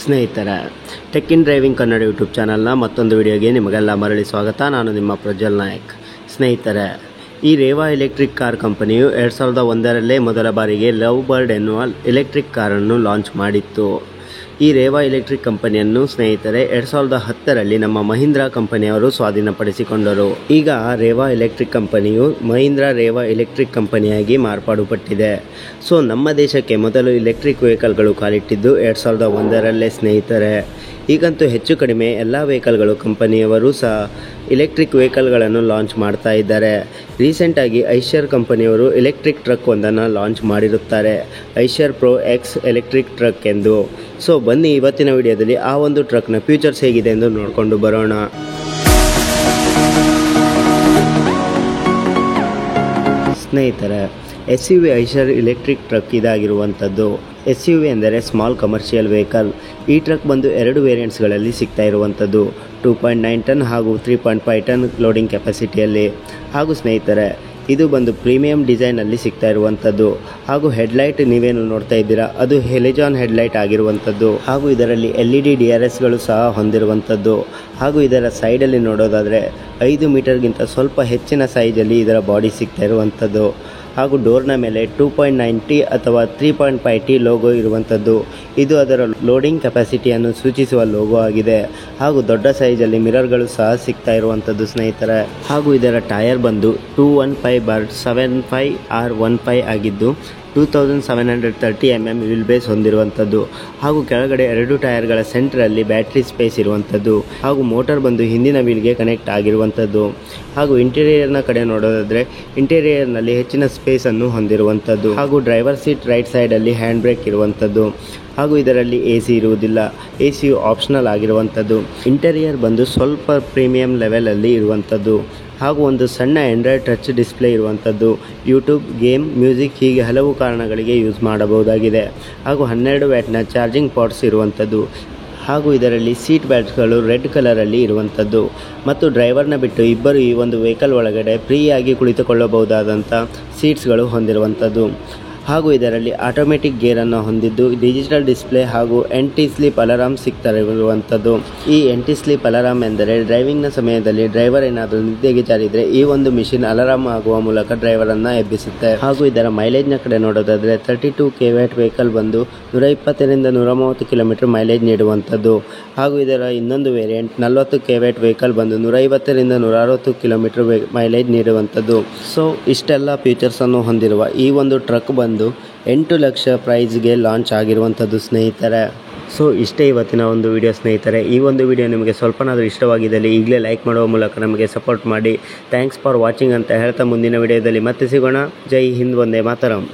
ಸ್ನೇಹಿತರೆ, tech in driving Kannada YouTube ಚಾನಲ್ನ ಮತ್ತೊಂದು ವಿಡಿಯೋಗೆ ನಿಮಗೆಲ್ಲ ಮರಳಿ ಸ್ವಾಗತ. ನಾನು ನಿಮ್ಮ ಪ್ರಜ್ವಲ್ ನಾಯಕ್. ಸ್ನೇಹಿತರೆ, ಈ ರೇವಾ ಎಲೆಕ್ಟ್ರಿಕ್ ಕಾರ್ ಕಂಪನಿಯು 2001ರಲ್ಲೇ ಮೊದಲ ಬಾರಿಗೆ ಲವ್ ಬರ್ಡ್ ಎನ್ನುವ ಎಲೆಕ್ಟ್ರಿಕ್ ಕಾರನ್ನು ಲಾಂಚ್ ಮಾಡಿತ್ತು. ಈ ರೇವಾ ಎಲೆಕ್ಟ್ರಿಕ್ ಕಂಪನಿಯನ್ನು ಸ್ನೇಹಿತರೆ 2010ರಲ್ಲಿ ನಮ್ಮ ಮಹೀಂದ್ರಾ ಕಂಪನಿಯವರು ಸ್ವಾಧೀನಪಡಿಸಿಕೊಂಡರು. ಈಗ ರೇವಾ ಎಲೆಕ್ಟ್ರಿಕ್ ಕಂಪನಿಯು ಮಹೀಂದ್ರಾ ರೇವಾ ಎಲೆಕ್ಟ್ರಿಕ್ ಕಂಪನಿಯಾಗಿ ಮಾರ್ಪಾಡುಪಟ್ಟಿದೆ. ಸೊ ನಮ್ಮ ದೇಶಕ್ಕೆ ಮೊದಲು ಎಲೆಕ್ಟ್ರಿಕ್ ವೆಹಿಕಲ್ಗಳು ಕಾಲಿಟ್ಟಿದ್ದು 2001ರಲ್ಲೇ ಸ್ನೇಹಿತರೆ. ಈಗಂತೂ ಹೆಚ್ಚು ಕಡಿಮೆ ಎಲ್ಲ ವೆಹಿಕಲ್ಗಳು ಕಂಪನಿಯವರು ಸಹ ಎಲೆಕ್ಟ್ರಿಕ್ ವೆಹಿಕಲ್ಗಳನ್ನು ಲಾಂಚ್ ಮಾಡ್ತಾ ಇದ್ದಾರೆ. ರೀಸೆಂಟಾಗಿ ಐಶರ್ ಕಂಪನಿಯವರು ಎಲೆಕ್ಟ್ರಿಕ್ ಟ್ರಕ್ ಒಂದನ್ನು ಲಾಂಚ್ ಮಾಡಿರುತ್ತಾರೆ, Eicher pro X electric truck ಎಂದು. ಸೊ ಬನ್ನಿ ಇವತ್ತಿನ ವಿಡಿಯೋದಲ್ಲಿ ಆ ಒಂದು ಟ್ರಕ್ನ ಫ್ಯೂಚರ್ಸ್ ಹೇಗಿದೆ ಎಂದು ನೋಡಿಕೊಂಡು ಬರೋಣ. ಸ್ನೇಹಿತರೆ, SUV Eicher electric truck ಇದಾಗಿರುವಂಥದ್ದು. SUV ಎಂದರೆ ಸ್ಮಾಲ್ ಕಮರ್ಷಿಯಲ್ ವೆಹಿಕಲ್. ಈ ಟ್ರಕ್ ಬಂದು 2 ವೇರಿಯಂಟ್ಸ್ಗಳಲ್ಲಿ ಸಿಗ್ತಾ ಇರುವಂಥದ್ದು, 2.9 ಟನ್ ಹಾಗೂ 3.5 ಟನ್ ಲೋಡಿಂಗ್ ಕೆಪಾಸಿಟಿಯಲ್ಲಿ. ಹಾಗೂ ಸ್ನೇಹಿತರೆ, ಇದು ಬಂದು ಪ್ರೀಮಿಯಂ ಡಿಸೈನಲ್ಲಿ ಸಿಗ್ತಾ ಇರುವಂಥದ್ದು. ಹಾಗೂ ಹೆಡ್ಲೈಟ್ ನೀವೇನು ನೋಡ್ತಾ ಇದ್ದೀರಾ, ಅದು ಹೆಲಿಜಾನ್ ಹೆಡ್ಲೈಟ್ ಆಗಿರುವಂಥದ್ದು. ಹಾಗೂ ಇದರಲ್ಲಿ LED DRSಗಳು ಸಹ ಹೊಂದಿರುವಂಥದ್ದು. ಹಾಗೂ ಇದರ ಸೈಡಲ್ಲಿ ನೋಡೋದಾದರೆ 5 ಮೀಟರ್ಗಿಂತ ಸ್ವಲ್ಪ ಹೆಚ್ಚಿನ ಸೈಜಲ್ಲಿ ಇದರ ಬಾಡಿ ಸಿಗ್ತಾ ಇರುವಂಥದ್ದು. ಹಾಗೂ ಡೋರ್ನ ಮೇಲೆ 2.9T ಅಥವಾ 3.5T ಲೋಗೋ ಇರುವಂಥದ್ದು. ಇದು ಅದರ ಲೋಡಿಂಗ್ ಕೆಪಾಸಿಟಿಯನ್ನು ಸೂಚಿಸುವ ಲೋಗೋ ಆಗಿದೆ. ಹಾಗೂ ದೊಡ್ಡ ಸೈಜಲ್ಲಿ ಮಿರರ್ಗಳು ಸಹ ಸಿಗ್ತಾ ಇರುವಂಥದ್ದು ಸ್ನೇಹಿತರೆ. ಹಾಗೂ ಇದರ ಟೈರ್ ಬಂದು 215/75R15 ಆಗಿದ್ದು 2730 mm ವೀಲ್ ಬೇಸ್ ಹೊಂದಿರುವಂಥದ್ದು. ಹಾಗೂ ಕೆಳಗಡೆ 2 ಟೈರ್ಗಳ ಸೆಂಟ್ರಲ್ಲಿ ಬ್ಯಾಟ್ರಿ ಸ್ಪೇಸ್ ಇರುವಂಥದ್ದು. ಹಾಗೂ ಮೋಟರ್ ಬಂದು ಹಿಂದಿನ ವೀಲ್ಗೆ ಕನೆಕ್ಟ್ ಆಗಿರುವಂಥದ್ದು. ಹಾಗೂ ಇಂಟೀರಿಯರ್ನ ಕಡೆ ನೋಡೋದಾದರೆ ಇಂಟೀರಿಯರ್ನಲ್ಲಿ ಹೆಚ್ಚಿನ ಸ್ಪೇಸನ್ನು ಹೊಂದಿರುವಂಥದ್ದು. ಹಾಗೂ ಡ್ರೈವರ್ ಸೀಟ್ ರೈಟ್ ಸೈಡಲ್ಲಿ ಹ್ಯಾಂಡ್ ಬ್ರೇಕ್ ಇರುವಂಥದ್ದು. ಹಾಗೂ ಇದರಲ್ಲಿ AC ಇರುವುದಿಲ್ಲ, ACಯು ಆಪ್ಷನಲ್ ಆಗಿರುವಂಥದ್ದು. ಇಂಟೀರಿಯರ್ ಬಂದು ಸ್ವಲ್ಪ ಪ್ರೀಮಿಯಂ ಲೆವೆಲಲ್ಲಿ ಇರುವಂಥದ್ದು. ಹಾಗೂ ಒಂದು ಸಣ್ಣ ಆಂಡ್ರಾಯ್ಡ್ ಟಚ್ ಡಿಸ್ಪ್ಲೇ ಇರುವಂಥದ್ದು. ಯೂಟ್ಯೂಬ್, ಗೇಮ್, ಮ್ಯೂಸಿಕ್ ಹೀಗೆ ಹಲವು ಕಾರಣಗಳಿಗೆ ಯೂಸ್ ಮಾಡಬಹುದಾಗಿದೆ. ಹಾಗೂ 12 ವ್ಯಾಟ್ನ ಚಾರ್ಜಿಂಗ್ ಪಾಟ್ಸ್ ಇರುವಂಥದ್ದು. ಹಾಗೂ ಇದರಲ್ಲಿ ಸೀಟ್ ಬೆಲ್ಟ್ಸ್ಗಳು ರೆಡ್ ಕಲರಲ್ಲಿ ಇರುವಂಥದ್ದು. ಮತ್ತು ಡ್ರೈವರ್ನ ಬಿಟ್ಟು ಇಬ್ಬರು ಈ ಒಂದು ವೆಹಿಕಲ್ ಒಳಗಡೆ ಫ್ರೀಯಾಗಿ ಕುಳಿತುಕೊಳ್ಳಬಹುದಾದಂಥ ಸೀಟ್ಸ್ಗಳು ಹೊಂದಿರುವಂಥದ್ದು. ಹಾಗೂ ಇದರಲ್ಲಿ ಆಟೋಮೆಟಿಕ್ ಗೇರನ್ನು ಹೊಂದಿದ್ದು ಡಿಜಿಟಲ್ ಡಿಸ್ಪ್ಲೇ ಹಾಗೂ ಎಂಟಿ ಸ್ಲೀಪ್ ಅಲಾರಾಮ್ ಸಿಗ್ತಾ ಇರುವಂಥದ್ದು. ಈ ಎಂಟಿ ಸ್ಲೀಪ್ ಅಲಾರಾಮ್ ಎಂದರೆ ಡ್ರೈವಿಂಗ್ನ ಸಮಯದಲ್ಲಿ ಡ್ರೈವರ್ ಏನಾದರೂ ನಿದ್ದೆಗೆ ಜಾರಿದರೆ ಈ ಒಂದು ಮಿಷಿನ್ ಅಲಾರಾಮ್ ಆಗುವ ಮೂಲಕ ಡ್ರೈವರನ್ನು ಎಬ್ಬಿಸುತ್ತೆ. ಹಾಗೂ ಇದರ ಮೈಲೇಜ್ನ ಕಡೆ ನೋಡೋದಾದರೆ 32 kW ವೆಹಿಕಲ್ ಬಂದು 120ರಿಂದ 130 km ಮೈಲೇಜ್ ನೀಡುವಂಥದ್ದು. ಹಾಗೂ ಇದರ ಇನ್ನೊಂದು ವೇರಿಯಂಟ್ 40 kW ವೆಹಿಕಲ್ ಬಂದು 150ರಿಂದ 160 km ಮೈಲೇಜ್ ನೀಡುವಂಥದ್ದು. ಸೊ ಇಷ್ಟೆಲ್ಲ ಫೀಚರ್ಸನ್ನು ಹೊಂದಿರುವ ಈ ಒಂದು ಟ್ರಕ್ ಬಂದು 8 ಲಕ್ಷ ಪ್ರೈಸ್ಗೆ ಲಾಂಚ್ ಆಗಿರುವಂಥದ್ದು ಸ್ನೇಹಿತರೆ. ಸೊ ಇಷ್ಟೇ ಇವತ್ತಿನ ಒಂದು ವಿಡಿಯೋ ಸ್ನೇಹಿತರೆ. ಈ ಒಂದು ವಿಡಿಯೋ ನಿಮಗೆ ಸ್ವಲ್ಪನಾದರೂ ಇಷ್ಟವಾಗಿದ್ದಲ್ಲಿ ಈಗಲೇ ಲೈಕ್ ಮಾಡುವ ಮೂಲಕ ನಮಗೆ ಸಪೋರ್ಟ್ ಮಾಡಿ. ಥ್ಯಾಂಕ್ಸ್ ಫಾರ್ ವಾಚಿಂಗ್ ಅಂತ ಹೇಳ್ತಾ ಮುಂದಿನ ವಿಡಿಯೋದಲ್ಲಿ ಮತ್ತೆ ಸಿಗೋಣ. ಜೈ ಹಿಂದ್, ವಂದೇ ಮಾತರಂ.